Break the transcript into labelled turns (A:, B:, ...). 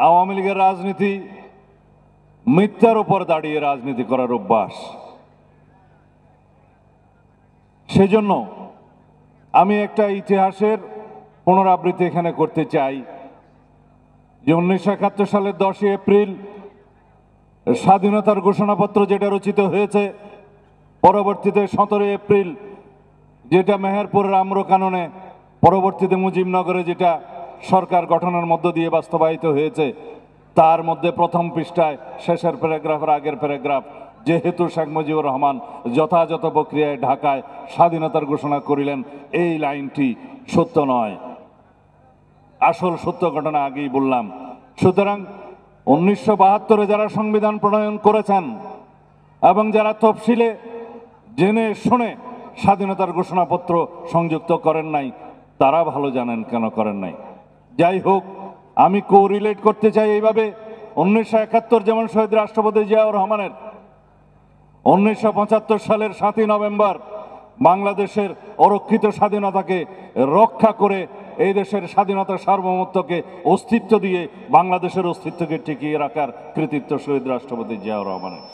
A: আওয়ামী লীগের রাজনীতি মিথ্যার উপর দাঁড়িয়ে রাজনীতি করার অভ্যাস। সেজন্য আমি একটা ইতিহাসের পুনরাবৃত্তি এখানে করতে চাই যে 1971 সালের 10 এপ্রিল স্বাধীনতার ঘোষণাপত্র যেটা রচিত হয়েছে, পরবর্তীতে 17 এপ্রিল যেটা মেহেরপুরের আম্রকাননে, পরবর্তীতে মুজিবনগরে যেটা সরকার গঠনের মধ্য দিয়ে বাস্তবায়িত হয়েছে, তার মধ্যে প্রথম পৃষ্ঠায় শেষের প্যারাগ্রাফের আগের প্যারাগ্রাফ, যেহেতু শেখ মুজিবুর রহমান যথাযথ প্রক্রিয়ায় ঢাকায় স্বাধীনতার ঘোষণা করিলেন, এই লাইনটি সত্য নয়। আসল সত্য ঘটনা আগেই বললাম। সুতরাং 1972-এ যারা সংবিধান প্রণয়ন করেছেন এবং যারা তফসিলে জেনে শুনে স্বাধীনতার ঘোষণাপত্র সংযুক্ত করেন নাই, তারা ভালো জানেন কেন করেন নাই। যাই হোক, আমি কোরিলেট করতে চাই এইভাবে, 1971 যেমন শহীদ রাষ্ট্রপতি জিয়াউর রহমানের 1975 সালের 7ই নভেম্বর বাংলাদেশের অরক্ষিত স্বাধীনতাকে রক্ষা করে এই দেশের স্বাধীনতার সার্বভৌমত্বকে অস্তিত্ব দিয়ে বাংলাদেশের অস্তিত্বকে টিকিয়ে রাখার কৃতিত্ব শহীদ রাষ্ট্রপতি জিয়াউর রহমানের।